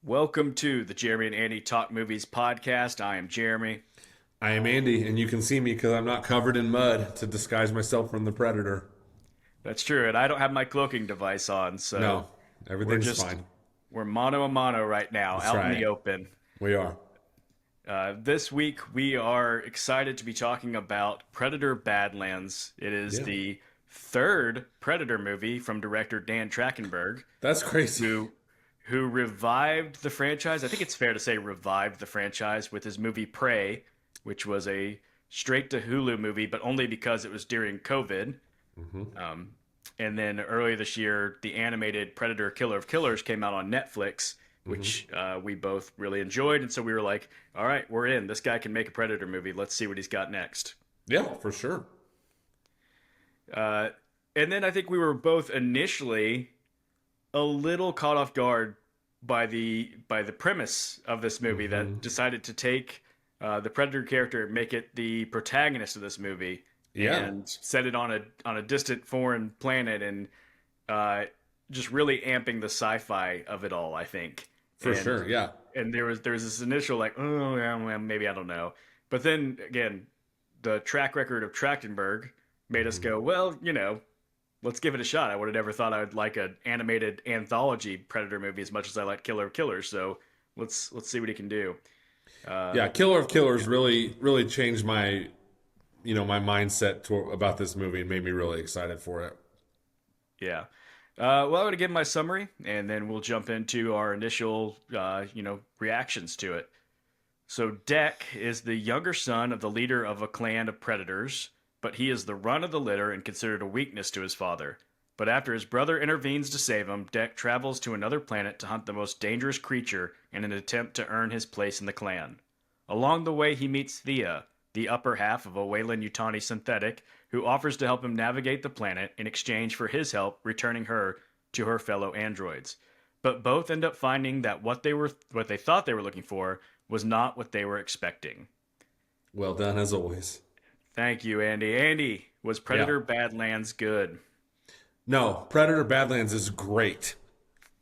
Welcome to the Jeremy and Andy Talk Movies podcast. I am Jeremy. I am Andy, and you can see me because I'm not covered in mud to disguise myself from the predator. That's true, and I don't have my cloaking device on, No, so we're everything's just fine. we're mano a mano right now, That's out in right. the open. We are. This week we are excited to be talking about Predator Badlands. It is Yeah. the third Predator movie from director Dan Trachtenberg, That's crazy. who who revived the franchise. I think it's fair to say revived the franchise with his movie Prey, which was a straight to Hulu movie, but only because it was during COVID. hmm Um, and then earlier this year, the animated Predator Killer of Killers came out on Netflix, hmm which we both really enjoyed. And so we were like, all right, we're in. This guy can make a Predator movie. Let's see what he's got next. Yeah, for sure. Uh, and then I think we were both initially a little caught off guard by the premise of this movie hmm that decided to take the Predator character, make it the protagonist of this movie, Yeah, and set it on a distant foreign planet, and uh, just really amping the sci-fi of it all. I think, for and sure. Yeah. there was this initial like, oh yeah, well, maybe I don't know, but then again, the track record of Trachtenberg made us hmm go, well, let's give it a shot. I would have never thought I would like an animated anthology Predator movie as much as I like Killer of Killers. So let's see what he can do. Uh, Yeah, Killer of Killers really changed my mindset about this movie and made me really excited for it. yeah. Well, I'm going to give my summary, and then we'll jump into our initial, reactions to it. So Deck is the younger son of the leader of a clan of predators, but he is the run of the litter and considered a weakness to his father. But after his brother intervenes to save him, Deck travels to another planet to hunt the most dangerous creature in an attempt to earn his place in the clan. Along the way, he meets Thea, the upper half of a Weyland-Yutani synthetic, who offers to help him navigate the planet in exchange for his help returning her to her fellow androids. But both end up finding that what they thought they were looking for was not what they were expecting. Well done as always. Thank you, Andy. Andy, was Yeah. Predator Badlands good? No, Predator Badlands is great.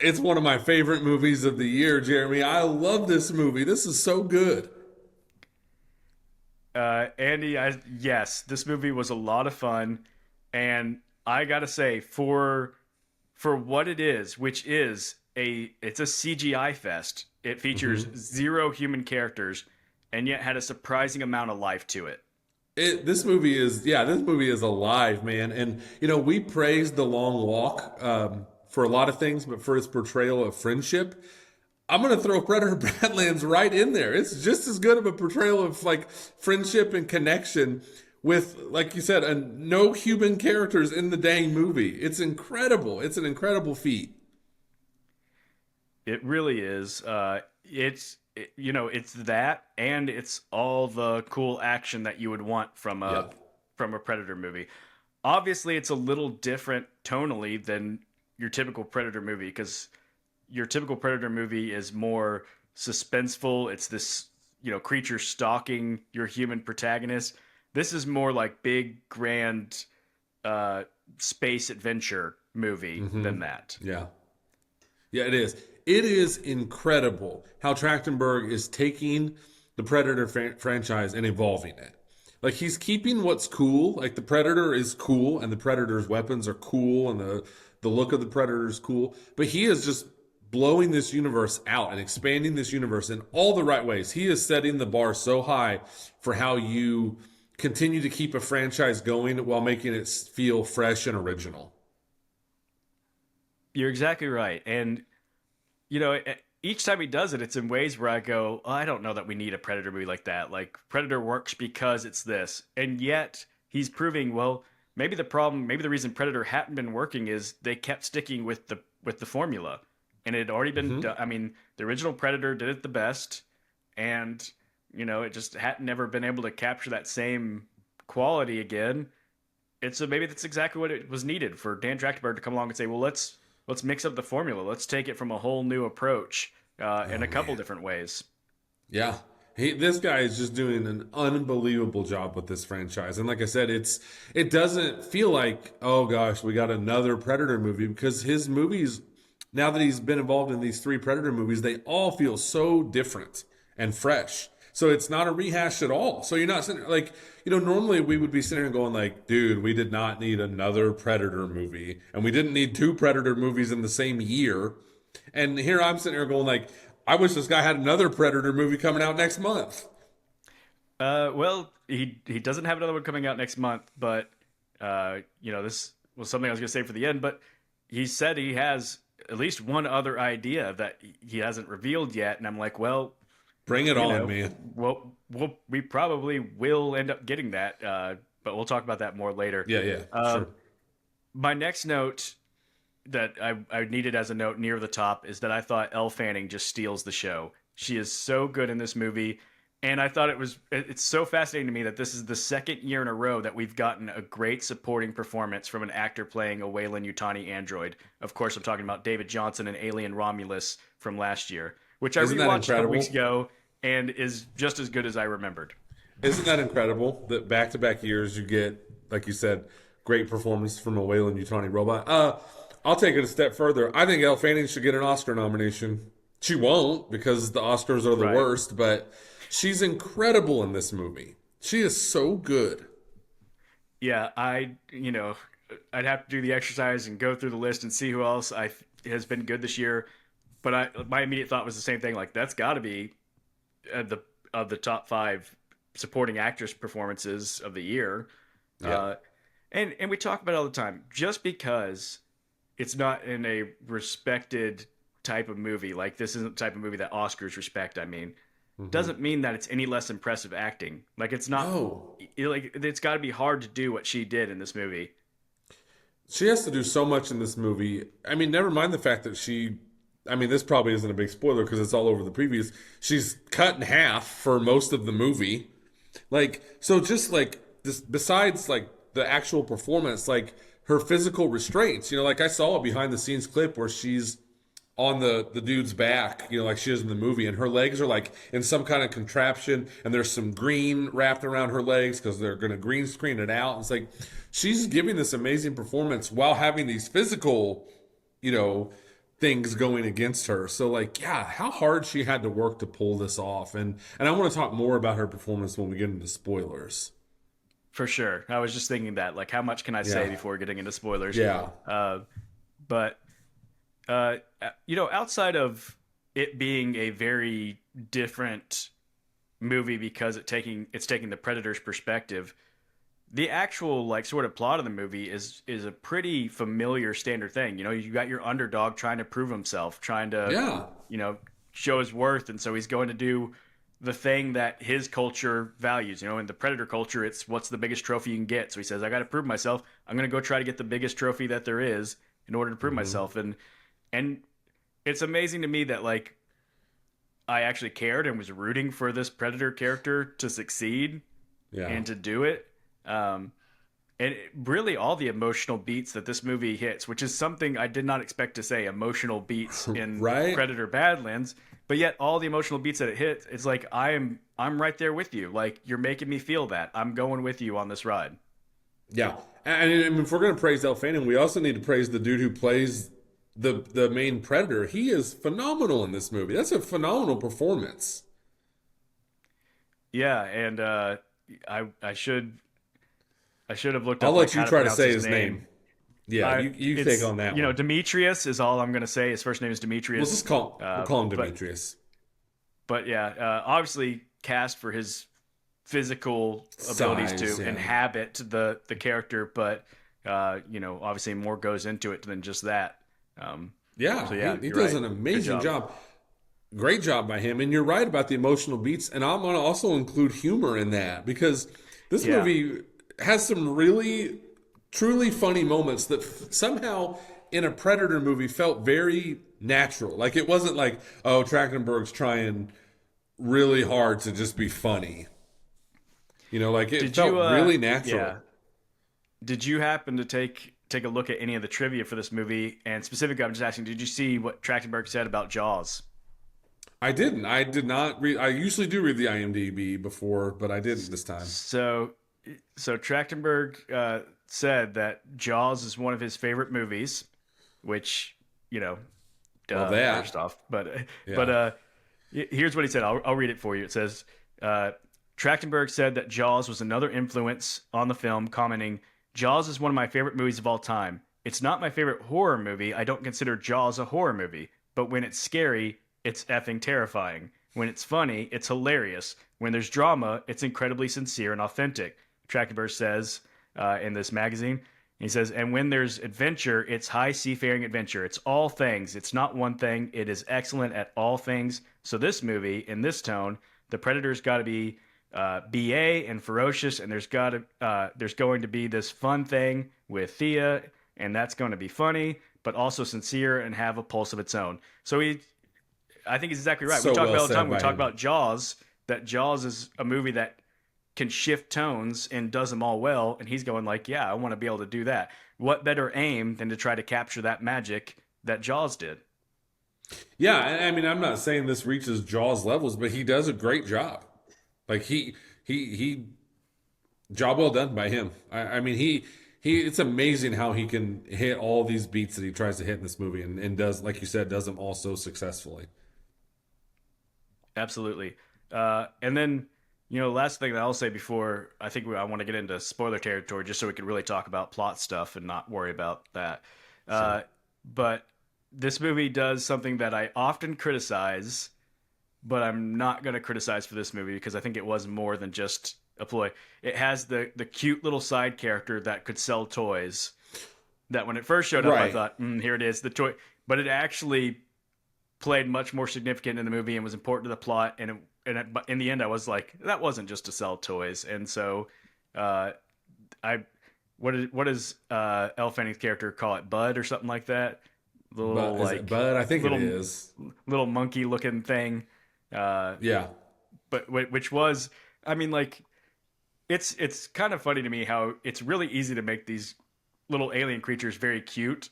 It's one of my favorite movies of the year, Jeremy. I love this movie. This is so good. Andy, yes, this movie was a lot of fun, and I gotta say, for what it is, which is it's a CGI fest. It features hmm zero human characters, and yet had a surprising amount of life to it. This movie is alive, man. And we praised The Long Walk for a lot of things, but for its portrayal of friendship, I'm gonna throw Predator Badlands right in there. It's just as good of a portrayal of like friendship and connection with, like you said, no human characters in the dang movie. It's incredible. It's an incredible feat. It really is. It's that, and it's all the cool action that you would want Yeah. from a Predator movie. Obviously, it's a little different tonally than your typical Predator movie because your typical Predator movie is more suspenseful. It's this, creature stalking your human protagonist. This is more like big, grand uh, space adventure movie hmm than that. Yeah. Yeah, it is. It is incredible how Trachtenberg is taking the Predator franchise and evolving it. Like he's keeping what's cool. Like the Predator is cool, and the Predator's weapons are cool, and the look of the Predator is cool. But he is just blowing this universe out and expanding this universe in all the right ways. He is setting the bar so high for how you continue to keep a franchise going while making it feel fresh and original. You're exactly right. And each time he does it, it's in ways where I go, oh, I don't know that we need a Predator movie like that. Like Predator works because it's this, and yet he's proving, well, maybe the reason Predator hadn't been working is they kept sticking with the formula, and it had already been hmm done. I mean, the original Predator did it the best, and it just hadn't never been able to capture that same quality again. And so maybe that's exactly what it was needed for Dan Trachtenberg to come along and say, well, let's mix up the formula. Let's take it from a whole new approach in Oh a couple man. different ways. Yeah. This guy is just doing an unbelievable job with this franchise. And like I said, it doesn't feel like, oh gosh, we got another Predator movie because his movies now that he's been involved in these three Predator movies, they all feel so different and fresh. So it's not a rehash at all. So you're not sitting like, normally we would be sitting here going like, dude, we did not need another Predator movie, and we didn't need two Predator movies in the same year. And here I'm sitting here going like, I wish this guy had another Predator movie coming out next month. Well, he doesn't have another one coming out next month, but this was something I was going to say for the end. But he said he has at least one other idea that he hasn't revealed yet, and I'm like, well, Bring it on, man. we probably will end up getting that, but we'll talk about that more later. Yeah, yeah, Uh, sure. my next note that I needed as a note near the top is that I thought Elle Fanning just steals the show. She is so good in this movie. And I thought it's so fascinating to me that this is the second year in a row that we've gotten a great supporting performance from an actor playing a Weyland-Yutani android. Of course, I'm talking about David Johnson and Alien Romulus from last year, which I Isn't that rewatched a couple weeks incredible? ago and is just as good as I remembered. Isn't that incredible that back to back years you get, like you said, great performance from a Wayland Utani robot? I'll take it a step further. I think Elle Fanning should get an Oscar nomination. She won't because the Oscars are the Right. worst, but she's incredible in this movie. She is so good. Yeah, I'd have to do the exercise and go through the list and see who else has been good this year. But my immediate thought was the same thing. Like that's got to be the of the top five supporting actress performances of the year. Yeah. Uh, and we talk about it all the time. Just because it's not in a respected type of movie, like this isn't the type of movie that Oscars respect. I mean, Hmm. doesn't mean that it's any less impressive acting. Like it's not No. like it's got to be hard to do what she did in this movie. She has to do so much in this movie. I mean, never mind the fact that this probably isn't a big spoiler because it's all over the previews. She's cut in half for most of the movie. Like, so just like this, besides like the actual performance, like her physical restraints, like I saw a behind the scenes clip where she's on the dude's back, like she is in the movie, and her legs are like in some kind of contraption, and there's some green wrapped around her legs because they're going to green screen it out. It's like she's giving this amazing performance while having these physical, you know, things going against her. So like, yeah, how hard she had to work to pull this off, and I want to talk more about her performance when we get into spoilers. For sure. I was just thinking that, like, how much can I say Yeah, before getting into spoilers? yeah, Uh, but uh, outside of it being a very different movie because it's taking the Predator's perspective, the actual like sort of plot of the movie is a pretty familiar standard thing. You got your underdog trying to prove himself, trying to yeah, you know show his worth, and so he's going to do the thing that his culture values. In the Predator culture, it's what's the biggest trophy you can get. So he says, I got to prove myself. I'm going to go try to get the biggest trophy that there is in order to prove hmm, myself. And it's amazing to me that like I actually cared and was rooting for this Predator character to succeed yeah. and to do it. Um, really all the emotional beats that this movie hits, which is something I did not expect to say, emotional beats in Right? Predator Badlands, but yet all the emotional beats that it hits, it's like I'm right there with you. Like you're making me feel that. I'm going with you on this ride. Yeah, and if we're going to praise Elle Fanning, we also need to praise the dude who plays the main predator. He is phenomenal in this movie. That's a phenomenal performance. Yeah, and I should have looked I'll up like let you how to try to pronounce say his his name. name. Yeah, you take It's on that one. Demetrius is all I'm gonna say. His first name is Demetrius. We'll call him But Demetrius. yeah, obviously cast for his physical abilities Size, to yeah, inhabit the character, but obviously more goes into it than just that. Um, yeah. so He yeah, he you're does right. an Good amazing job. job. Great job by him. And you're right about the emotional beats. And I'm going to also include humor in that because this Yeah, movie has some really, truly funny moments that somehow in a Predator movie felt very natural. Like it wasn't like, oh, Trachtenberg's trying really hard to just be funny. Like it did you? felt really Yeah, natural. did you happen to take a look at any of the trivia for this movie? And specifically, I'm just asking, did you see what Trachtenberg said about Jaws? I didn't. I did not read. I usually do read the IMDb before, but I didn't this time. So, Trachtenberg said that Jaws is one of his favorite movies, which you know Well, Duh, first that, off. But yeah. here's what he said. I'll read it for you. It says, uh, Trachtenberg said that Jaws was another influence on the film, commenting, Jaws is one of my favorite movies of all time. It's not my favorite horror movie. I don't consider Jaws a horror movie. But when it's scary, it's effing terrifying. When it's funny, it's hilarious. When there's drama, it's incredibly sincere and authentic. Trachtenberg says in this magazine. He says, and when there's adventure, it's high seafaring adventure. It's all things. It's not one thing. It is excellent at all things. So this movie, in this tone, the Predator's got to be BA and ferocious, and there's going to be this fun thing with Thea, and that's going to be funny, but also sincere and have a pulse of its own. So I think he's exactly right. We So talk well about all the said time. We by talk him. about Jaws. That Jaws is a movie that can shift tones and does them all well. And he's going like, yeah, I want to be able to do that. What better aim than to try to capture that magic that Jaws did? Yeah, I mean, I'm not saying this reaches Jaws levels, but he does a great job. Like he job well done by him. I mean, he. It's amazing how he can hit all these beats that he tries to hit in this movie, and does, like you said, does them all so successfully. Absolutely. And then, last thing that I'll say before I want to get into spoiler territory, just so we can really talk about plot stuff and not worry about that. Sure. Uh, but this movie does something that I often criticize, but I'm not going to criticize for this movie because I think it was more than just a ploy. It has the cute little side character that could sell toys. That when it first showed up, I Right. thought, here it is, the toy. But it actually played much more significant in the movie and was important to the plot. But in the end, I was like, that wasn't just to sell toys. And so, uh, I what does Elle Fanning's character call it? Bud or something like that. The little But is it like Bud? I think it little is. little monkey looking thing. Uh, Yeah. but which was, I mean, like it's kind of funny to me how it's really easy to make these little alien creatures very cute.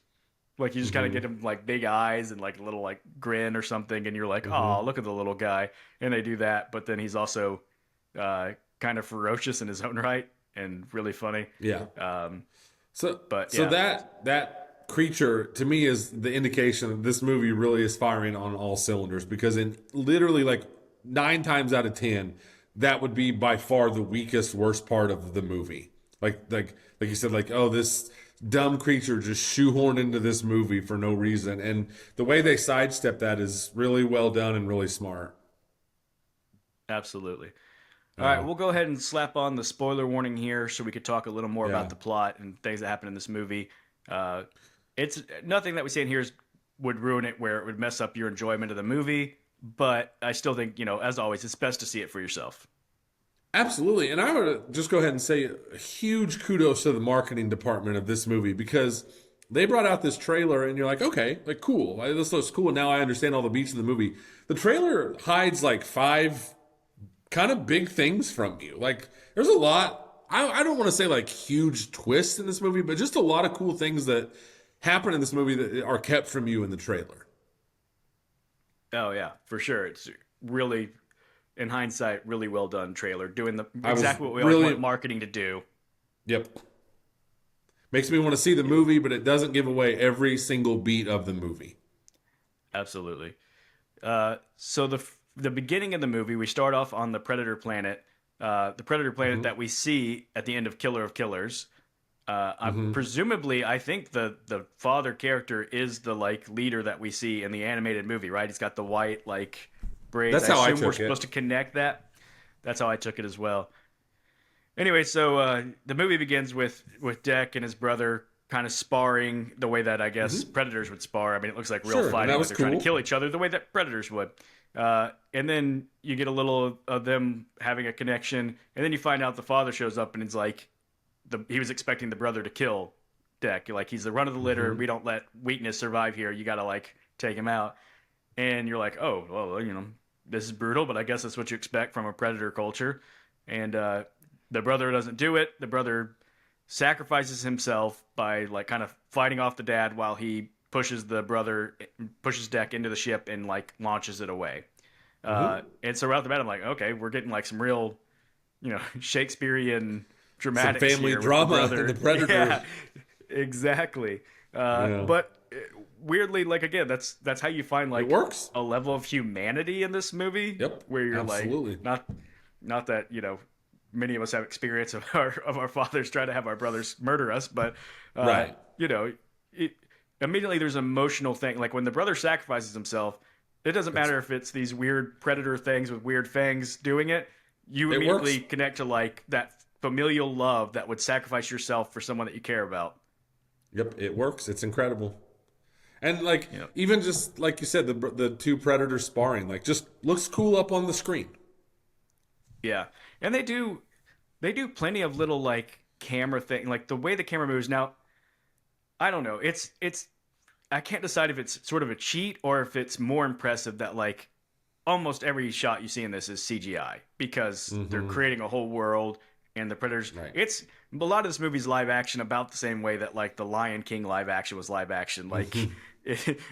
Like you just kind of Hmm. get them like big eyes and like a little like grin or something, and you're like, oh, Hmm. look at the little guy, and they do that. But then he's also kind of ferocious in his own right and really funny. Yeah. Um, So but so yeah, that creature to me is the indication that this movie really is firing on all cylinders, because in literally like 9 times out of 10, that would be by far the weakest, worst part of the movie. Like you said, like, oh, this dumb creature just shoehorned into this movie for no reason. And the way they sidestep that is really well done and really smart. absolutely. All right, Yeah. we'll go ahead and slap on the spoiler warning here so we could talk a little more about Yeah. the plot and things that happen in this movie. Uh, it's nothing that we say in here would ruin it where it would mess up your enjoyment of the movie, but I still think, as always, it's best to see it for yourself. Absolutely. And I would just go ahead and say a huge kudos to the marketing department of this movie, because they brought out this trailer and you're like, okay, like cool. Like, this looks cool. Now I understand all the beats of the movie. The trailer hides like five kind of big things from you. Like there's a lot. I don't want to say like huge twists in this movie, but just a lot of cool things that happen in this movie that are kept from you in the trailer. Oh yeah, for sure. It's really, in hindsight, really well done trailer, doing the I was exactly what we always want really, marketing to do. yep. Makes me want to see the movie, but it doesn't give away every single beat of the movie. Absolutely. So the beginning of the movie, we start off on the Predator planet, the Predator planet Hmm. that we see at the end of Killer of Killers. Hmm. Presumably, I think the father character is the like leader that we see in the animated movie, right? He's got the white like braids. That's I how I assume we're took supposed to it. connect that. That's how I took it as well. Anyway, so the movie begins with Deck and his brother kind of sparring the way that I guess Hmm. predators would spar. I mean, it looks like real Sure, and fighting, that like was they're trying to cool. kill each other the way that predators would. And then you get a little of them having a connection, and then you find out the father shows up and he's like, he was expecting the brother to kill Deck. Like he's the run of the litter. Hmm. We don't let weakness survive here. You got to like take him out. And you're like, oh, well, this is brutal, but I guess that's what you expect from a predator culture. And the brother doesn't do it. The brother sacrifices himself by like kind of fighting off the dad while he pushes Deck into the ship and like launches it away. Hmm. And so right off the bat, I'm like, okay, we're getting like some real, Shakespearean Some dramatics family here with the drama in the brother. Predator. Yeah, exactly. Yeah. But weirdly, like again, that's how you find It like works. a level of humanity in this movie Yep, where you're like absolutely. not that many of us have experience of our fathers trying to have our brothers murder us, but Right. you know, it, immediately there's an emotional thing. Like when the brother sacrifices himself, it doesn't It's matter if it's these weird predator things with weird fangs doing it. You it immediately works. connect to like that familial love that would sacrifice yourself for someone that you care about. Yep, it works. It's incredible. And like You know, even just like you said, the two predators sparring like just looks cool up on the screen. yeah, and they do plenty of little like camera thing, like the way the camera moves. Now, I don't know. It's I can't decide if it's sort of a cheat or if it's more impressive that like almost every shot you see in this is CGI because they're Mm-hmm. creating a whole world and the predators. Right. It's a lot of this movie's live action about the same way that like the Lion King live action was live action. Like Mm-hmm.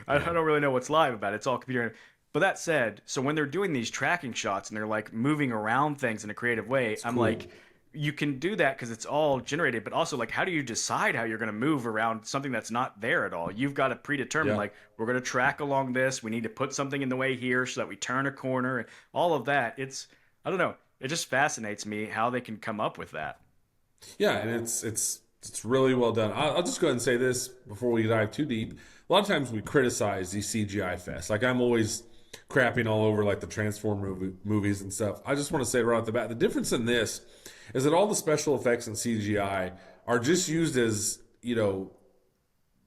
I Yeah. don't really know what's live about it. It's all computer. But that said, so when they're doing these tracking shots and they're like moving around things in a creative way, It's I'm cool. like, you can do that because it's all generated. But also, like, how do you decide how you're going to move around something that's not there at all? You've got to predetermine, Yeah. like, we're going to track along this. We need to put something in the way here so that we turn a corner and all of that. I don't know. It just fascinates me how they can come up with that. Yeah, and it's really well done. I'll just go ahead and say this before we dive too deep. A lot of times we criticize these CGI fests. Like I'm always crapping all over like the movies and stuff. I just want to say right off the bat, the difference in this is that all the special effects and CGI are just used as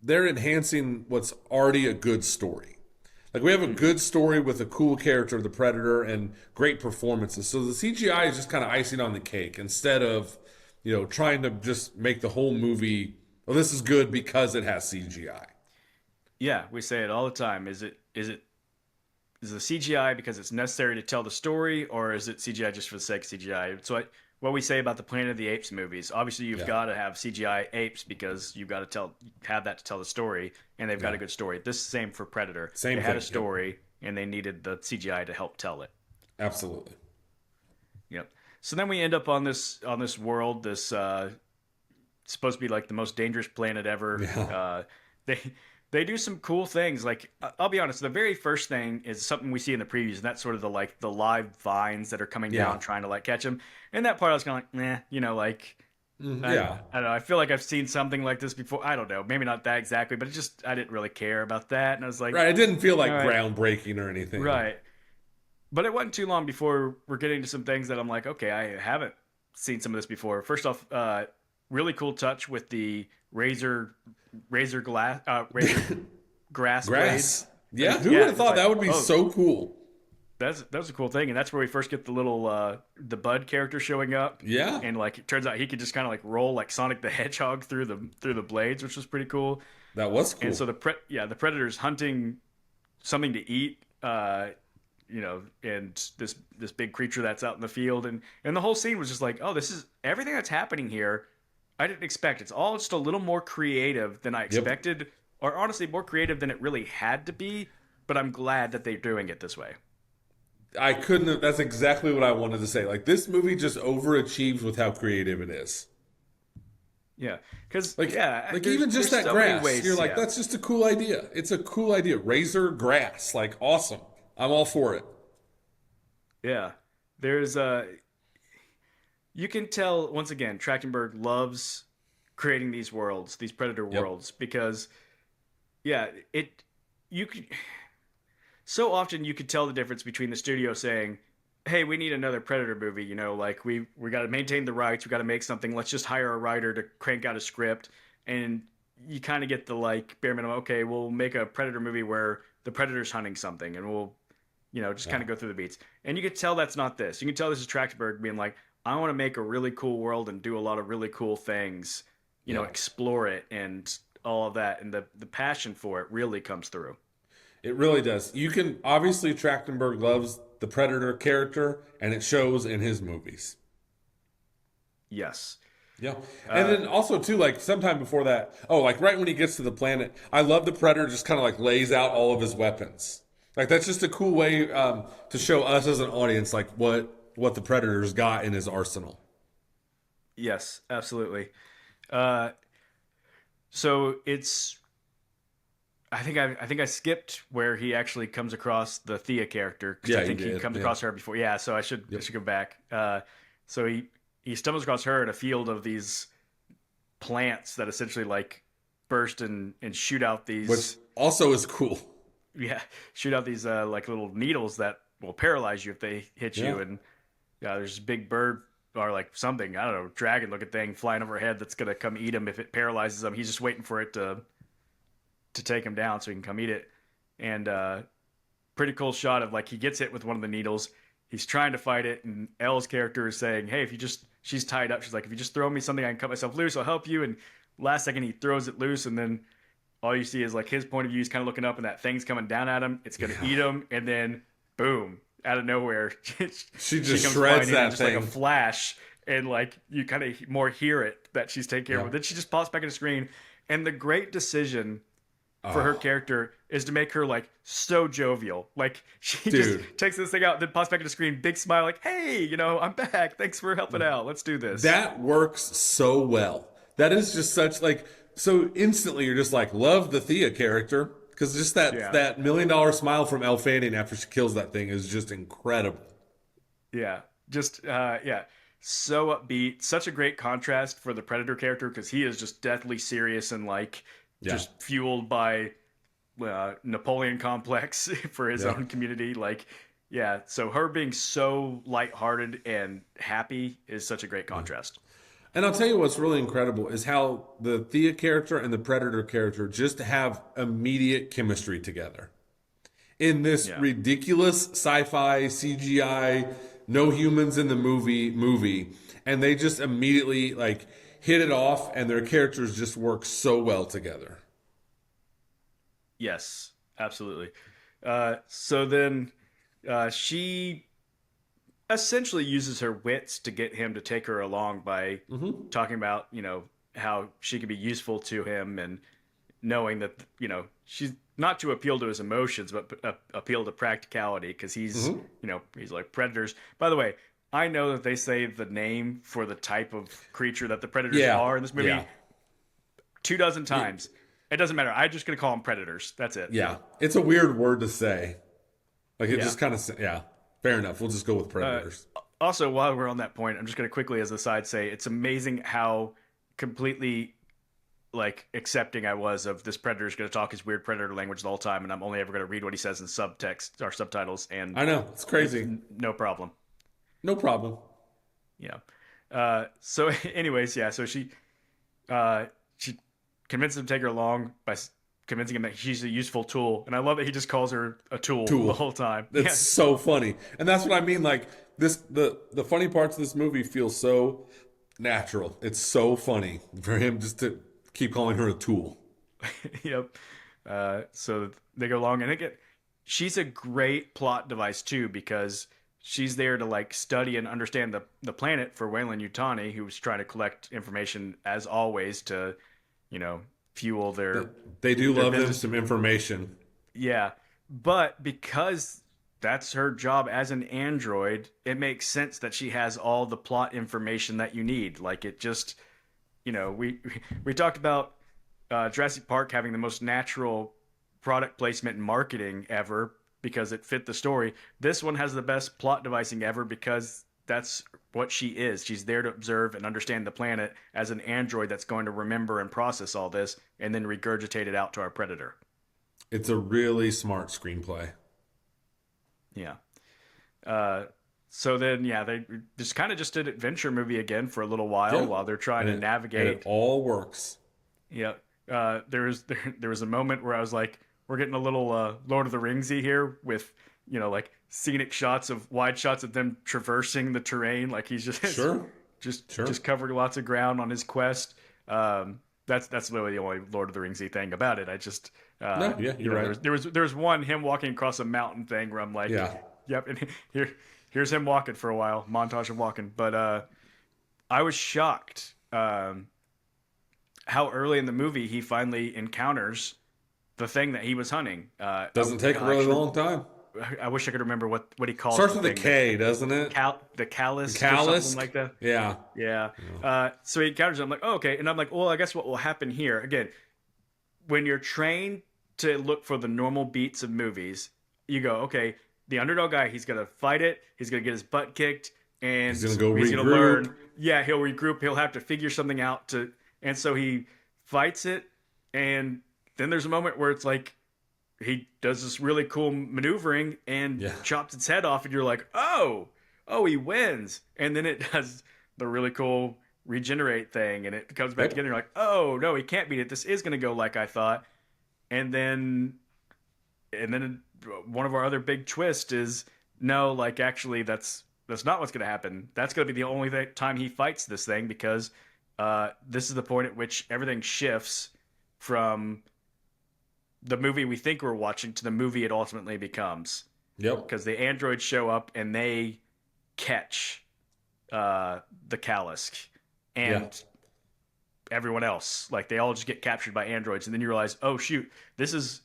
they're enhancing what's already a good story. Like we have a Mm-hmm. good story with a cool character, the Predator, and great performances. So the CGI is just kind of icing on the cake instead of, trying to just make the whole movie. Well, this is good because it has CGI. Yeah, we say it all the time. Is the CGI because it's necessary to tell the story, or is it CGI just for the sake of CGI? So what we say about the Planet of the Apes movies. Obviously, you've Yeah, got to have CGI apes because you've got to have that to tell the story, and they've got yeah, a good story. This is the same for Predator. same They had a thing. Yep, story, and they needed the CGI to help tell it. absolutely. Yep. So then we end up on this world. This supposed to be like the most dangerous planet ever. Yeah, They they do some cool things. Like I'll be honest, the very first thing is something we see in the previews, and that's sort of the live vines that are coming yeah, down trying to like catch them. And that part I was kind of like, nah, like yeah. I don't know. I feel like I've seen something like this before. I don't know, maybe not that exactly, but I didn't really care about that, and I was like, Right. It didn't feel all like right, groundbreaking or anything. right. But it wasn't too long before we're getting to some things that I'm like, okay, I haven't seen some of this before. First off, really cool touch with the razor grass blades. Grass. Yeah. Who would Yeah, have it's thought like, that would be oh, so cool? that's a cool thing, and that's where we first get the little the Bud character showing up, Yeah, and like it turns out he could just kind of like roll like Sonic the Hedgehog through the blades, which was pretty cool. that was And cool. so the predator's hunting something to eat, and this big creature that's out in the field, and the whole scene was just like, oh, this is everything that's happening here. I didn't expect. It's all just a little more creative than I Yep. expected, or honestly, more creative than it really had to be. But I'm glad that they're doing it this way. I couldn't have. That's exactly what I wanted to say. Like this movie just overachieves with how creative it is. Yeah, because Like, yeah, like there's even just there's that so many grass. You're ways. like, Yeah, that's just a cool idea. It's a cool idea. Razor grass, like awesome. I'm all for it. yeah. There's you can tell once again, Trachtenberg loves creating these worlds, these predator Yep. worlds, because yeah, you could so often you could tell the difference between the studio saying, "Hey, we need another Predator movie. Like we got to maintain the rights. We got to make something. Let's just hire a writer to crank out a script." And you kind of get the like bare minimum. Okay, we'll make a Predator movie where the Predator's hunting something, and we'll just kind Yeah. of go through the beats. And you could tell that's not this. You can tell this is Trachtenberg being like, "I want to make a really cool world and do a lot of really cool things. Yeah. Explore it and all of that." And the passion for it really comes through. It really does. You can obviously Trachtenberg loves the Predator character, and it shows in his movies. Yes. Yeah. And Uh, then also too, like sometime before that, oh, like right when he gets to the planet, I love the Predator just kind of like lays out all of his weapons. Like that's just a cool way to show us as an audience like what the Predator's got in his arsenal. yes, absolutely. Uh, so it's I think I skipped where he actually comes across the Thea character because I Yeah, you think he did. comes Yeah. across her before. Yeah, so I should I Yep. should go back. So he stumbles across her in a field of these plants that essentially like burst and shoot out Which these also is cool. yeah shoot out these like little needles that will paralyze you if they hit Yeah. you. And yeah, there's this big bird or like something, I don't know, dragon looking thing flying overhead that's gonna come eat him if it paralyzes him. He's just waiting for it to take him down so he can come eat it. And pretty cool shot of like he gets hit with one of the needles. He's trying to fight it, and Elle's character is saying, "Hey, if you just," she's tied up. She's like, "If you just throw me something, I can cut myself loose. I'll help you." And last second, he throws it loose, and then all you see is like his point of view. He's kind of looking up, and that thing's coming down at him. It's gonna Yeah. eat him, and then boom, out of nowhere, She she just comes shreds flying in, and that just like a thing. flash, and like you kind of more hear it that she's taking care of Yeah. it. Then she just pops back in the screen, and the great decision for her Oh, character is to make her like so jovial. Like she just dude. takes this thing out, then pops back to the screen, big smile, like, "Hey, I'm back. Thanks for helping out. Let's do this." That works so well. That is just such like so instantly you're just like love the Thea character because just that Yeah, $1 million smile from Elle Fanning after she kills that thing is just incredible. yeah, just yeah, so upbeat. Such a great contrast for the Predator character because he is just deathly serious and like Yeah, just fueled by Napoleon complex for his yeah. own community. Like, yeah, so her being so lighthearted and happy is such a great contrast. And I'll tell you what's really incredible is how the Thea character and the Predator character just have immediate chemistry together. In this Yeah. ridiculous sci-fi CGI, no humans in the movie, and they just immediately like hit it off, and their characters just work so well together. Yes, absolutely. So then she essentially uses her wits to get him to take her along by Hmm. talking about, how she could be useful to him and knowing that, she's not to appeal to his emotions, but appeal to practicality because Hmm. he's like predators. By the way, I know that they say the name for the type of creature that the predators Yeah, are in this yeah, movie 2 dozen times. It doesn't matter. I'm just going to call them predators. That's it. yeah. It's a weird word to say. Like it Yeah. just kind of yeah. Fair enough. We'll just go with Uh, Predators. Also, while we're on that point, I'm just going to quickly, as a side, say it's amazing how completely like accepting I was of this predator is going to talk his weird predator language the whole time, and I'm only ever going to read what he says in subtext or subtitles, and I know it's it's crazy. no problem. No problem. Yeah. So, anyways, yeah. So she convinces him to take her along by convincing him that she's a useful tool, and I love that he just calls her a tool the Tool. whole time. That's Yeah. so funny, and that's what I mean. Like this, the funny parts of this movie feel so natural. It's so funny for him just to keep calling her a tool. Yep. So they go along, and she's a great plot device too because she's there to like study and understand the planet for Wayland Yutani, who's trying to collect information as always to, fuel They, their they do love them business. some information. Yeah, but because that's her job as an android, it makes sense that she has all the plot information that you need. Like it just, we talked about Jurassic Park having the most natural product placement and marketing ever because it fit the story. This one has the best plot devising ever because that's what she is. She's there to observe and understand the planet as an android that's going to remember and process all this and then regurgitate it out to our predator. It's a really smart screenplay. Yeah. Uh, so then, yeah, they just kind of just did adventure movie again for a little while Yeah, while they're trying and to it navigate. all works. Yeah. There was a moment where I was like, we're getting a little Lord of the Ringsy here with like scenic shots of wide shots of them traversing the terrain. Like he's just Sure, just sure. just covering lots of ground on his quest. That's literally the only Lord of the Ringsy thing about it. I just No, yeah, you're right. there was one him walking across a mountain thing where I'm like, Yeah, yep, and here's him walking for a while, montage of walking. But I was shocked how early in the movie he finally encounters the thing that he was hunting. doesn't take a really long time. I wish I could remember what he calls Starts the with a thing. K, doesn't it? The callus or something Callus. like that. Yeah. Yeah. So he encounters him. I'm like, oh, okay. And I'm like, well, I guess what will happen here again when you're trained to look for the normal beats of movies, you go, okay, the underdog guy, he's gonna fight it, he's gonna get his butt kicked, He's and gonna go he's gonna regroup. learn. Yeah, he'll regroup. He'll have to figure something out to, and so he fights it, and then there's a moment where it's like he does this really cool maneuvering and Yeah. chops its head off, and you're like, oh, he wins, and then it does the really cool regenerate thing, and it comes back Yep. together. You're like, oh no, he can't beat it. This is gonna go like I thought, and then one of our other big twists is no, like actually that's not what's going to happen. That's going to be the only time he fights this thing because this is the point at which everything shifts from the movie we think we're watching to the movie it ultimately becomes. Yep. Because the androids show up and they catch the Kalisk Yeah. and everyone else. Like they all just get captured by androids, and then you realize, oh shoot, this is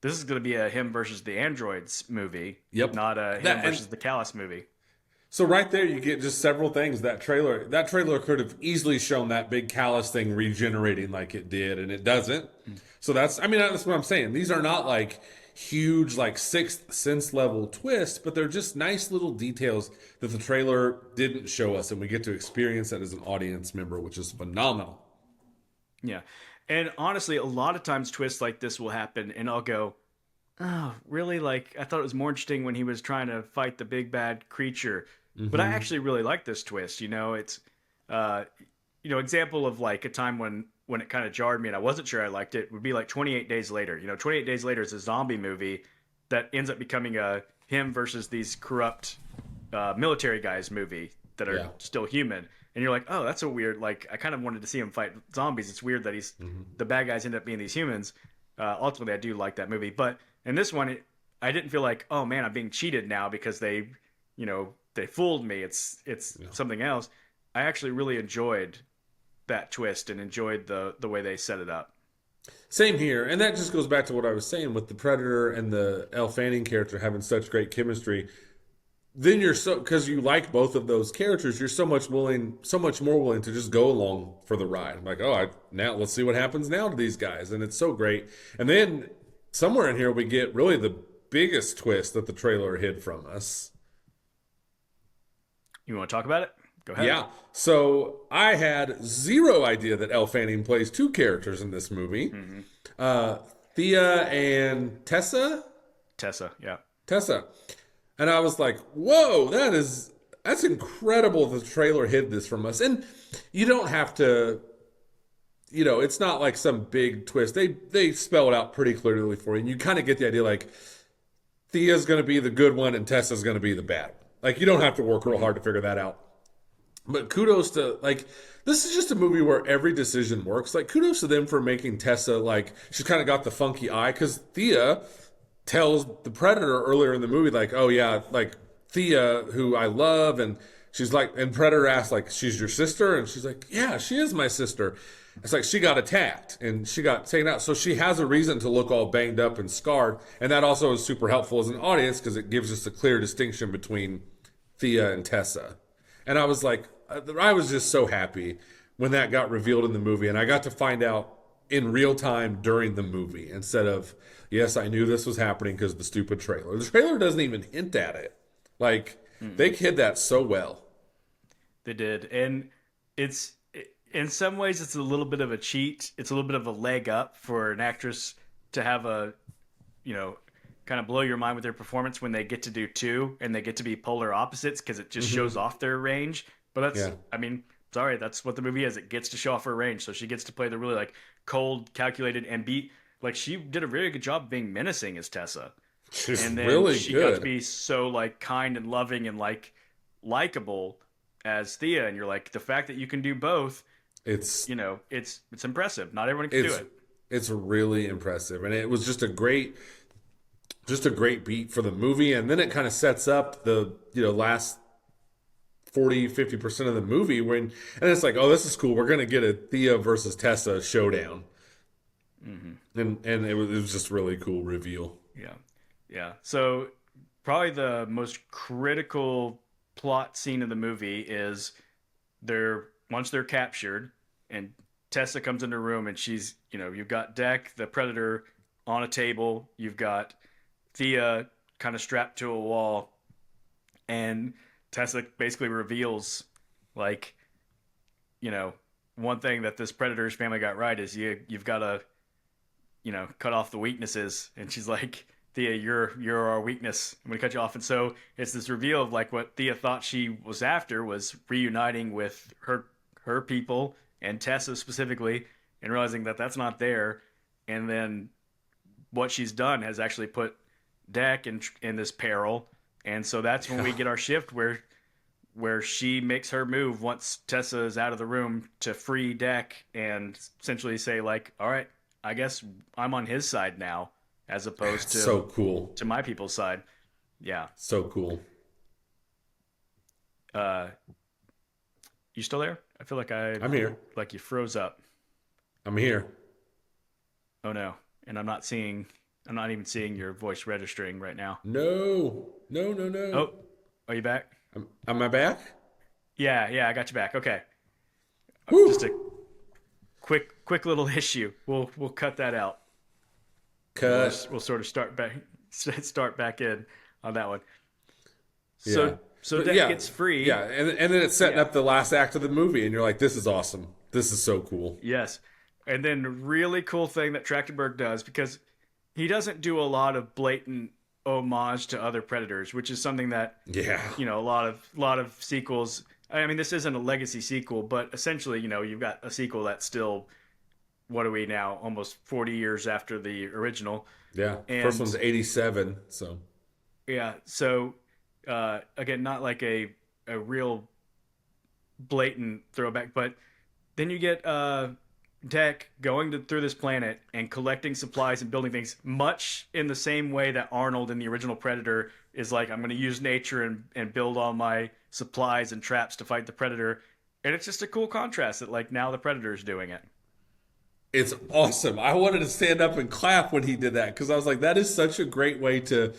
going to be a him versus the androids movie, Yep. not a him That and versus the Callus movie. so right there you get just several things. That trailer could have easily shown that big callus thing regenerating like it did, and it doesn't. So that's what I'm saying. These are not like huge like sixth sense level twists, but they're just nice little details that the trailer didn't show us, and we get to experience that as an audience member, which is phenomenal. Yeah. And honestly, a lot of times twists like this will happen, and I'll go, oh, really? Like, I thought it was more interesting when he was trying to fight the big bad creature. But I Hmm. actually really like this twist. It's, uh, example of like a time when it kind of jarred me and I wasn't sure I liked it would be like 28 Days Later. 28 Days Later is a zombie movie that ends up becoming a him versus these corrupt military guys movie that are Yeah. still human. And you're like, oh, that's a weird. Like, I kind of wanted to see him fight zombies. It's weird that he's Hmm. the bad guys end up being these humans. Ultimately, I do like that movie, but in this one, I didn't feel like, oh man, I'm being cheated now because they fooled me. It's Yeah. something else. I actually really enjoyed that twist and enjoyed the way they set it up. Same here, and that just goes back to what I was saying with the Predator and the Elle Fanning character having such great chemistry. Then you're so because you like both of those characters, you're so much more willing to just go along for the ride. I'm like, now let's see what happens now to these guys, and it's so great. And then somewhere in here we get really the biggest twist that the trailer hid from us. You want to talk about it? Go ahead. Yeah, so I had zero idea that Elle Fanning plays two characters in this movie, Mm-hmm. uh, Thea and Tessa. Tessa, yeah. Tessa. And I was like, whoa, that's incredible the trailer hid this from us. And you don't have to, it's not like some big twist. They spell it out pretty clearly for you. And you kind of get the idea like Thea's gonna be the good one and Tessa's gonna be the bad one. Like you don't have to work real Mm-hmm. hard to figure that out. But kudos to like this is just a movie where every decision works. Like kudos to them for making Tessa like she's kind of got the funky eye because Thea tells the Predator earlier in the movie, like, oh yeah, like Thea, who I love, and she's like, and Predator asks, like, she's your sister? And she's like, yeah, she is my sister. It's like she got attacked and she got taken out. So she has a reason to look all banged up and scarred. And that also is super helpful as an audience because it gives us a clear distinction between Thea and Tessa. And I was like, I was just so happy when that got revealed in the movie. And I got to find out in real time during the movie instead of, yes, I knew this was happening because the stupid trailer. The trailer doesn't even hint at it. Like, they Mm-mm. hid that so well. They did, and it's in some ways it's a little bit of a cheat. It's a little bit of a leg up for an actress to have a you know kind of blow your mind with their performance when they get to do two and they get to be polar opposites because it just Hmm. shows off their range. But that's, Yeah. I mean, sorry, that's what the movie is. It gets to show off her range, so she gets to play the really like cold, calculated, and be like she did a very good job being menacing as Tessa, She's and then really she got to good. be so like kind and loving and like likable as Thea, and you're like the fact that you can do both, It's it's impressive. Not everyone can do it's it. it's really impressive. And it was just a great beat for the movie. And then it kind of sets up the, last 40-50% of the movie and it's like, oh, this is cool. We're gonna get a Thea versus Tessa showdown. Hmm. And it was just really cool reveal. Yeah, yeah. So probably the most critical plot scene of the movie is they're once they're captured and Tessa comes into the room and she's you've got Deck the Predator on a table. You've got Thea kind of strapped to a wall, and Tessa basically reveals, like, you know, one thing that this predator's family got right is you've got to, cut off the weaknesses. And she's like, Thea, you're our weakness. I'm gonna cut you off. And so it's this reveal of like what Thea thought she was after was reuniting with her people and Tessa specifically, and realizing that that's not there. And then what she's done has actually put Deck in this peril. And so that's when we get our shift where she makes her move once Tessa is out of the room to free Deck and essentially say like, all right, I guess I'm on his side now, as opposed It's so to cool. my people's side. Yeah. So cool. Uh, you still there? I feel I'm here. like you froze up. I'm here. Oh no. And I'm not even seeing your voice registering right now. No. No, no, no. Oh, are you back? Am I back? Yeah, yeah, I got you back. Okay. Just a Woo! quick little issue. We'll cut that out. Cut. We'll sort of start back in on that one. Yeah. So But Deck yeah. gets free. Yeah. And then it's setting Yeah. up the last act of the movie, and you're like, this is awesome. This is so cool. Yes. And then really cool thing that Trachtenberg does, because he doesn't do a lot of blatant homage to other Predators, which is something that, Yeah. a lot of sequels. I mean, this isn't a legacy sequel, but essentially, you've got a sequel that's still, what are we now, almost 40 years after the original. Yeah. First And one's 87. So, yeah, so again, not like a real blatant throwback, but then you get Deck going through this planet and collecting supplies and building things, much in the same way that Arnold in the original Predator is like, I'm going to use nature and build all my supplies and traps to fight the Predator. And it's just a cool contrast that, like, now the Predator is doing it. it's awesome. I wanted to stand up and clap when he did that because I was like, that is such a great way to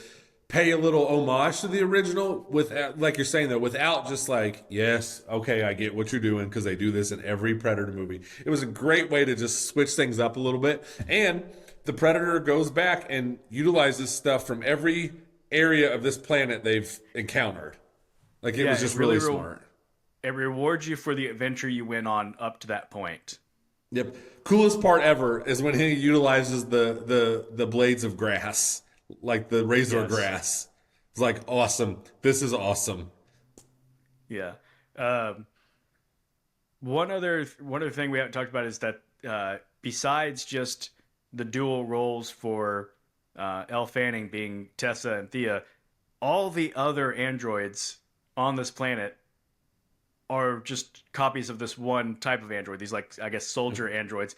pay a little homage to the original without, like you're saying, though, without just like, yes, okay, I get what you're doing because they do this in every Predator movie. It was a great way to just switch things up a little bit. And the Predator goes back and utilizes stuff from every area of this planet they've encountered. Like, it Yeah, was it just really really smart. it rewards you for the adventure you went on up to that point. Yep. Coolest part ever is when he utilizes the blades of grass, like the razor Yes. grass. It's like awesome. This is awesome. Yeah. Um, one other thing we haven't talked about is that besides just the dual roles for Elle Fanning being Tessa and Thea, all the other androids on this planet are just copies of this one type of android. These, like, I guess, soldier androids,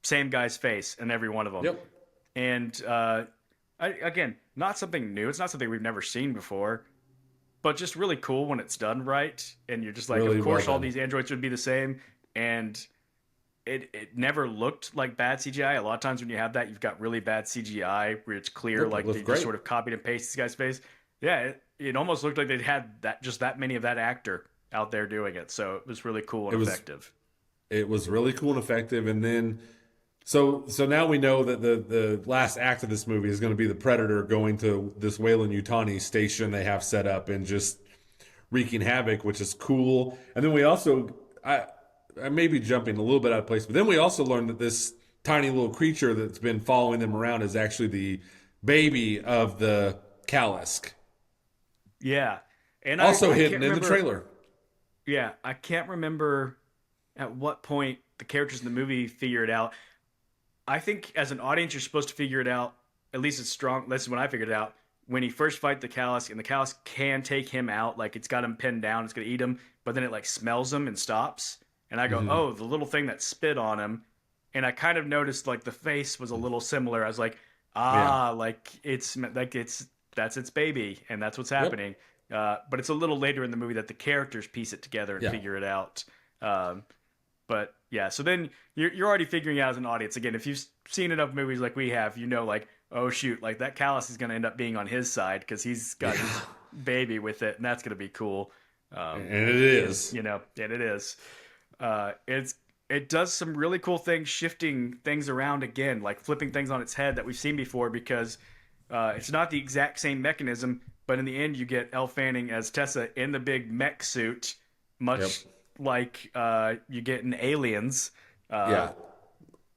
same guy's face in every one of them. Yep. And again, not something new. It's not something we've never seen before, but just really cool when it's done right. And you're just like, Really of well course, all done. these androids would be the same. And it never looked like bad CGI. A lot of times when you have that, you've got really bad CGI where it's clear Yep. It like looks they just great. sort of copied and pasted this guy's face. Yeah, it almost looked like they'd had that many of that actor out there doing it. So it was really cool It and was effective. it was really cool and effective. And then so now we know that the last act of this movie is going to be the Predator going to this Weyland Yutani station they have set up and just wreaking havoc, which is cool. And then we also I may be jumping a little bit out of place, but then we also learned that this tiny little creature that's been following them around is actually the baby of the Kalisk. Yeah, and Also I can't hidden in the remember. trailer. Yeah, I can't remember at what point the characters in the movie figure it out. I think as an audience, you're supposed to figure it out. At least it's strong. This is when I figured it out. When he first fight the Callus, and the Callus can take him out, like it's got him pinned down, it's gonna eat him, but then it like smells him and stops. And I go, Hmm. oh, the little thing that spit on him. And I kind of noticed like the face was a little similar. I was like, Yeah. like it's that's its baby, and that's what's Yep. happening. But it's a little later in the movie that the characters piece it together and Yeah. figure it out. Um, but yeah, so then you're already figuring out as an audience. Again, if you've seen enough movies like we have, like, oh shoot, like that Callus is going to end up being on his side because he's got his Yeah. baby with it, and that's going to be cool. And it is. And it is. It's it does some really cool things, shifting things around again, like flipping things on its head that we've seen before, because it's not the exact same mechanism, but in the end, you get Elle Fanning as Tessa in the big mech suit, Yep. much like you get in Aliens. Uh, Yeah.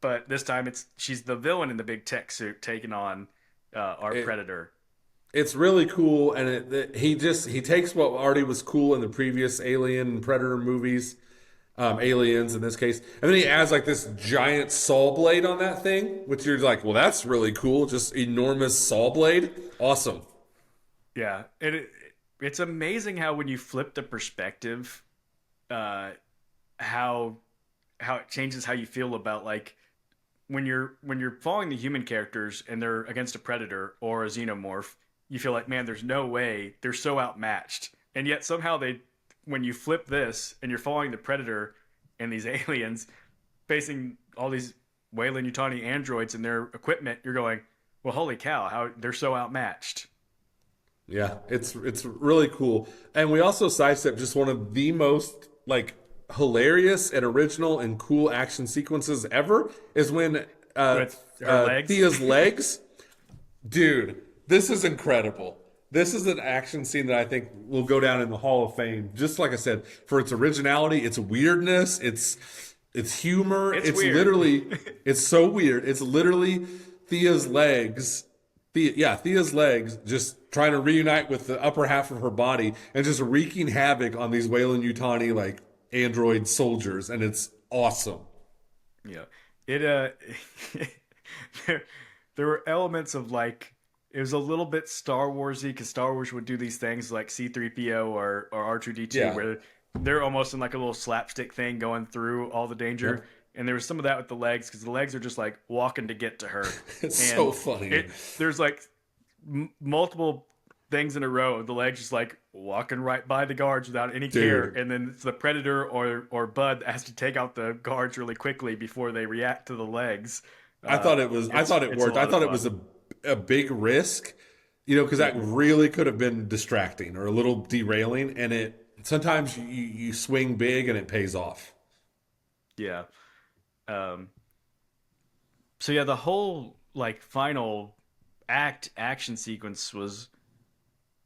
but this time, she's the villain in the big tech suit taking on our It, Predator. it's really cool, and he takes what already was cool in the previous Alien and Predator movies, Aliens in this case, and then he adds like this giant saw blade on that thing, which you're like, well, that's really cool, just enormous saw blade, awesome. Yeah, it's amazing how when you flip the perspective, uh, how it changes how you feel about like when you're following the human characters and they're against a predator or a xenomorph, you feel like, man, there's no way, they're so outmatched. And yet somehow they, when you flip this and you're following the predator and these aliens facing all these Weyland Yutani androids and their equipment, you're going, well, holy cow, how they're so outmatched. Yeah, it's really cool. And we also sidestep just one of the most like hilarious and original and cool action sequences ever is when With her legs. Thea's legs. Dude, this is incredible. This is an action scene that I think will go down in the Hall of Fame. Just like I said, for its originality, its weirdness, its humor. It's It's weird. literally it's so weird. It's literally Thea's legs Thea's legs just trying to reunite with the upper half of her body and just wreaking havoc on these Weyland Yutani like android soldiers, and it's awesome. Yeah. It there, there were elements of like it was a little bit Star Warsy because Star Wars would do these things like C3PO or R2D2 Yeah. where they're almost in like a little slapstick thing going through all the Yep. danger. And there was some of that with the legs because the legs are just like walking to get to her, It's so and funny. it there's like multiple things in a row. The legs just like walking right by the guards without any care, Dude, and then it's the predator or Bud that has to take out the guards really quickly before they react to the legs. I thought it It's a worked. I lot of thought it was fun. a big risk, because that Hmm. really could have been distracting or a little derailing, and it sometimes you swing big and it pays off. Yeah. Um, so yeah, the whole like final action sequence was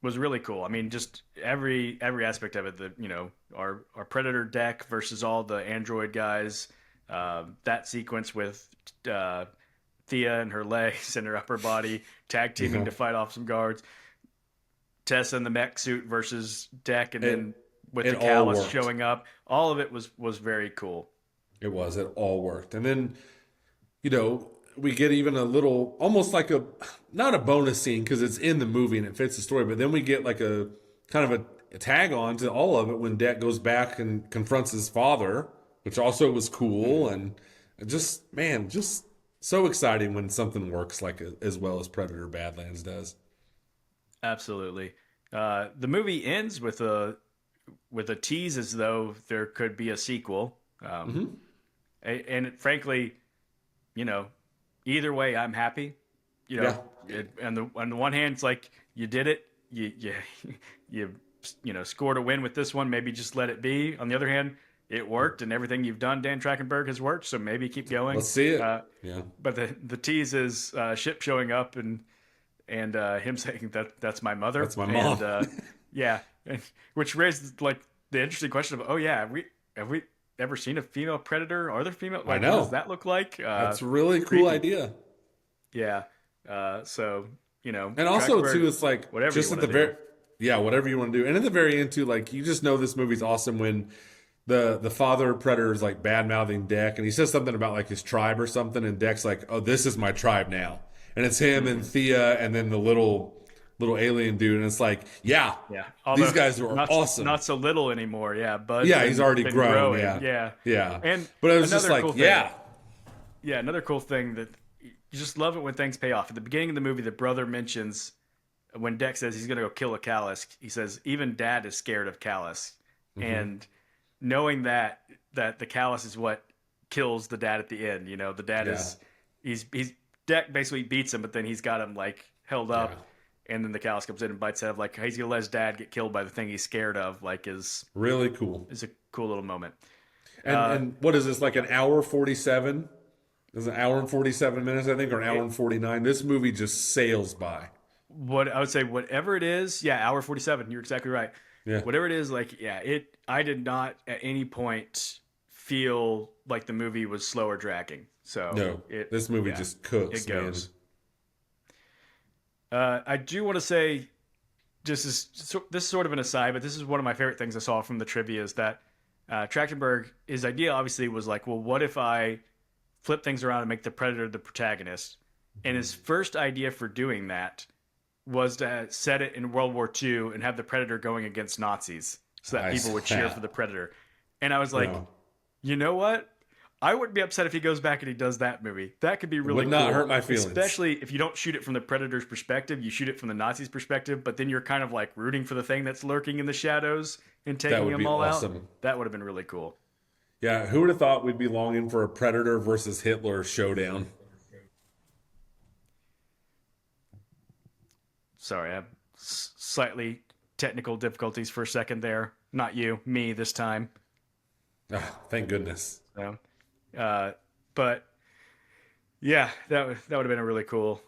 really cool. I mean, just every aspect of it. The our predator deck versus all the android guys. That sequence with uh, Thea and her legs and her upper body tag teaming Yeah. to fight off some guards. Tessa in the mech suit versus Deck, and then It with it the all callus worked. showing up. All of it was very cool. It all worked. And then we get even a little, almost like not a bonus scene because it's in the movie and it fits the story, but then we get like a kind of a tag on to all of it when Deck goes back and confronts his father, which also was cool. Mm-hmm. And just, man, just so exciting when something works like as well as Predator Badlands does. Absolutely. The movie ends with a tease as though there could be a sequel. Hmm. And frankly, you know, either way, I'm happy. You Yeah. know, on the one hand, it's like you did it. You scored a win with this one. Maybe just let it be. On the other hand, it worked, and everything you've done, Dan Trachtenberg, has worked. So maybe keep going. Let's see it. Uh, Yeah. but the tease is ship showing up and him saying that's my mother, That's my mom. and yeah, which raised like the interesting question of, oh yeah, have we ever seen a female predator? Are there female, I like, what does know. that look like? That's a really cool Creepy. idea. Yeah. So And also Trachtenberg, too, it's like whatever you just at want the to do. very yeah, whatever you want to do. And at the very end too, like you just know this movie's awesome when the father predator is like bad mouthing Deck and he says something about like his tribe or something, and Deck's like, "Oh, this is my tribe now." And it's him and Hmm. Thea and then the little alien dude, and it's like, yeah, Yeah. these Although guys are not awesome. so little anymore. Yeah. Bud's Yeah, he's already been grown. growing. Yeah, Yeah. yeah. And But it was just another like, cool thing. yeah, Yeah, another cool thing that you just love it when things pay off. At the beginning of the movie, the brother mentions when Deck says he's going to go kill a Callus, he says even Dad is scared of Callus, hmm, and knowing that the Callus is what kills the dad at the end. The dad yeah, is he's Deck basically beats him, but then he's got him like held yeah. up, and then the Callus comes in and bites out like he's gonna let his dad get killed by the thing he's scared of. Like Really cool. is a cool little moment. And what is this, like an hour 47? It's an hour and 47 minutes, I think, or an hour it, and 49. This movie just sails by. what I would say, whatever it is, yeah, hour 47. You're exactly right. Yeah. Whatever it is, like, yeah, it. I did not at any point feel like the movie was slow or dragging. So No, it, this movie yeah, just cooks, it man. goes. I do want to say, this is sort of an aside, but this is one of my favorite things I saw from the trivia is that Trachtenberg, his idea obviously was like, well, what if I flip things around and make the Predator the protagonist? And his first idea for doing that was to set it in World War II and have the Predator going against Nazis so that I people would cheer for saw. the Predator. And I was like, No, you know what? I wouldn't be upset if he goes back and he does that movie. That could be it really would not cool. hurt my feelings. Especially if you don't shoot it from the Predator's perspective, you shoot it from the Nazis' perspective, but then you're kind of like rooting for the thing that's lurking in the shadows and That taking would them be all out. awesome. That would have been really cool. Yeah, who would have thought we'd be longing for a Predator versus Hitler showdown? Sorry, I have slightly technical difficulties for a second there. Not you, me this time. Ah, thank goodness. So, uh, but yeah, that would have been a really cool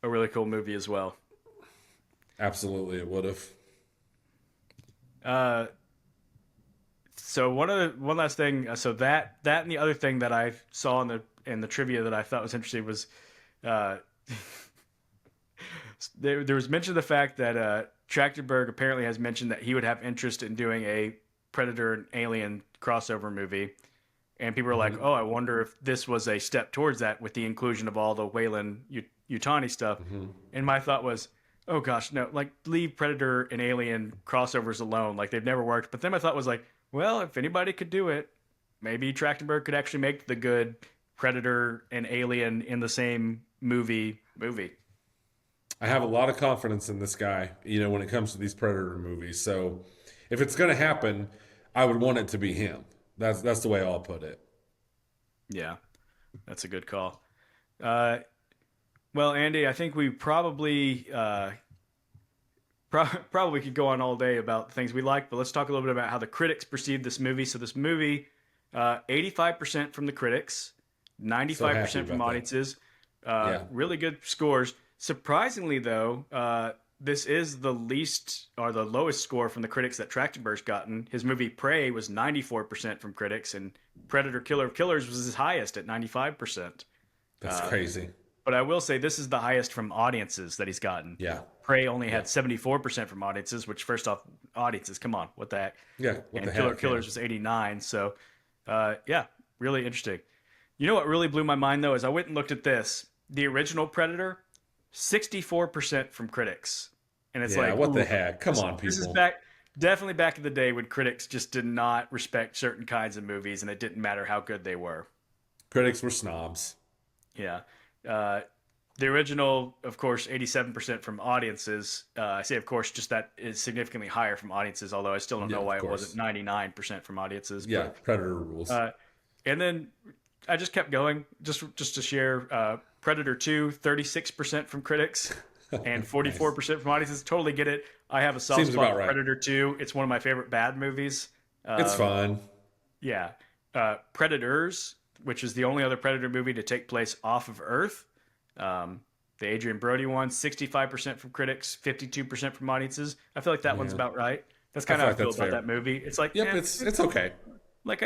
movie as well. Absolutely, it would have. Uh, so one last thing. So that and the other thing that I saw in the trivia that I thought was interesting was uh, there was mention of the fact that Trachtenberg apparently has mentioned that he would have interest in doing a Predator and Alien crossover movie. And people are like, Hmm. "Oh, I wonder if this was a step towards that with the inclusion of all the Wayland Utani stuff." Hmm. And my thought was, "Oh gosh, no! Like leave Predator and Alien crossovers alone. Like they've never worked." But then my thought was like, "Well, if anybody could do it, maybe Trachtenberg could actually make the good Predator and Alien in the same movie." I have a lot of confidence in this guy, when it comes to these Predator movies. So if it's going to happen, I would want it to be him. That's the way I'll put it. Yeah, that's a good call. Uh, well, Andy, I think we probably could go on all day about things we like, but let's talk a little bit about how the critics perceived this movie. So this movie, 85% from the critics, So happy 95% from about that. audiences. Yeah. Really good scores. Surprisingly, though, this is the least or the lowest score from the critics that Trachtenberg's gotten. His movie Prey was 94% from critics, and Predator Killer of Killers was his highest at 95%. That's crazy. But I will say this is the highest from audiences that he's gotten. Yeah. Prey only Yeah. had 74% from audiences, which first off, audiences, come on, what the heck? Yeah. What And the Killer heck? Yeah. Killers was 89. So, yeah, really interesting. You know what really blew my mind though is I went and looked at this. The original Predator, 64% from critics, and it's Yeah. like, What the ooh, heck? Come on, this is people. definitely back in the day when critics just did not respect certain kinds of movies, and it didn't matter how good they were. Critics were snobs. Yeah. Uh, the original, of course, 87% from audiences. I say, of course, just that is significantly higher from audiences, although I still don't Yeah, know of why it course. wasn't 99% from audiences. Yeah. But Predator rules. and then I just kept going, just to share. Predator 2, 36% from critics and Nice. 44% from audiences. Totally get it. I have a soft Seems spot about for right. Predator 2. It's one of my favorite bad movies. It's Um, fun. yeah. Predators, which is the only other Predator movie to take place off of Earth. The Adrian Brody one, 65% from critics, 52% from audiences. I feel like that one's Yeah. about right. That's I kind of feel how I like feel that's about fair. that movie. It's like, Yep. It's okay.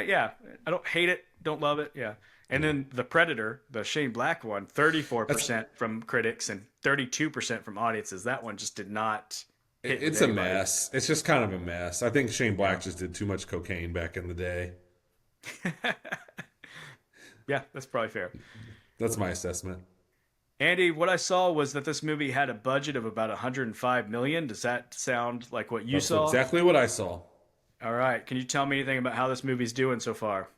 yeah, I don't hate it, don't love it, yeah. And then the Predator, the Shane Black one, That's 34% from critics and 32% from audiences. That one just did not hit with it's a anybody. mess. It's just kind of a mess. I think Shane Black just did too much cocaine back in the day. Yeah, that's probably fair. That's my assessment. Andy, what I saw was that this movie had a budget of about 105 million. Does that sound like what you That's saw? exactly what I saw. All right. Can you tell me anything about how this movie's doing so far?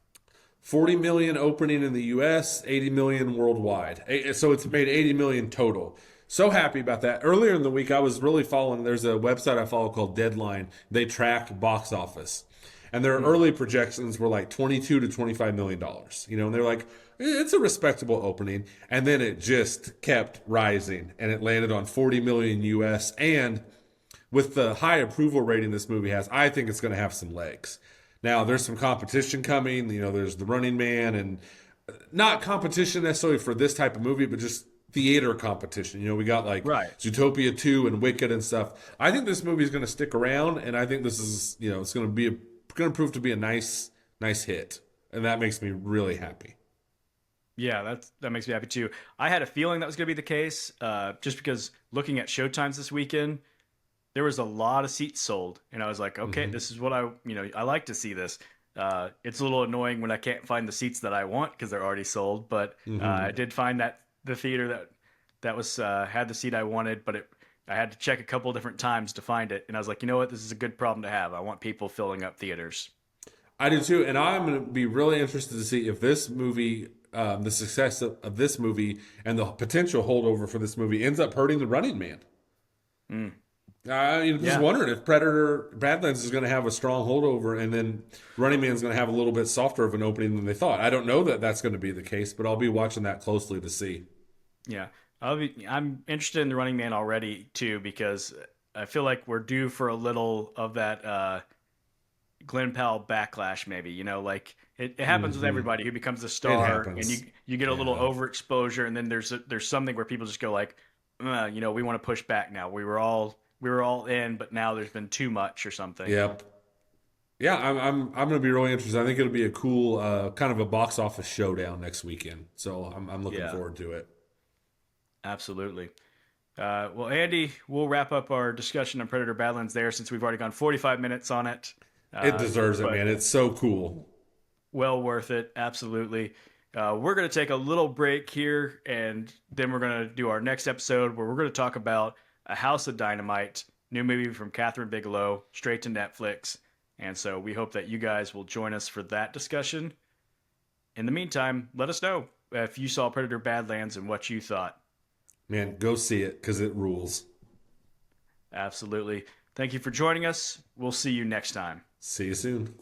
40 million opening in the US, 80 million worldwide. So it's made 80 million total. So happy about that. Earlier in the week, I was really following, there's a website I follow called Deadline. They track box office. And their early projections were like 22 to 25 million dollars. And they're like, it's a respectable opening. And then it just kept rising and it landed on 40 million US. And with the high approval rating this movie has, I think it's going to have some legs. Now there's some competition coming. You know, there's the Running Man, and not competition necessarily for this type of movie, but just theater competition. You know, we got like Right. Zootopia 2 and Wicked and stuff. I think this movie is going to stick around, and I think this is, you know, it's going to be going to prove to be a nice hit, and that makes me really happy. Yeah, that makes me happy too. I had a feeling that was going to be the case, just because looking at showtimes this weekend, there was a lot of seats sold, and I was like, okay, Hmm. this is what I like to see this. It's a little annoying when I can't find the seats that I want because they're already sold, but I Hmm. did find that the theater that was had the seat I wanted, but I had to check a couple different times to find it, and I was like, you know what, this is a good problem to have. I want people filling up theaters. I do too, and I'm going to be really interested to see if this movie, the success of this movie, and the potential holdover for this movie ends up hurting the Running Man. Mm, I just yeah, wondered if Predator Badlands is going to have a strong holdover, and then Running Man's going to have a little bit softer of an opening than they thought. I don't know that that's going to be the case, but I'll be watching that closely to see. yeah. I'm interested in the Running Man already too because I feel like we're due for a little of that Glenn Powell backlash, maybe. Like it happens with Hmm. everybody who becomes a It star, and happens. you get a little Yeah. overexposure, and then there's something where people just go like, we want to push back now. We were all in, but now there's been too much or something. Yep. Yeah, I'm going to be really interested. I think it'll be a cool kind of a box office showdown next weekend. So I'm looking Yeah, forward to it. absolutely. Well, Andy, we'll wrap up our discussion on Predator Badlands there since we've already gone 45 minutes on it. It deserves it, But man. It's so cool. well worth it, absolutely. We're going to take a little break here, and then we're going to do our next episode where we're going to talk about A House of Dynamite, new movie from Catherine Bigelow, straight to Netflix. And so we hope that you guys will join us for that discussion. In the meantime, let us know if you saw Predator Badlands and what you thought. Man, go see it because it rules. Absolutely. Thank you for joining us. We'll see you next time. See you soon.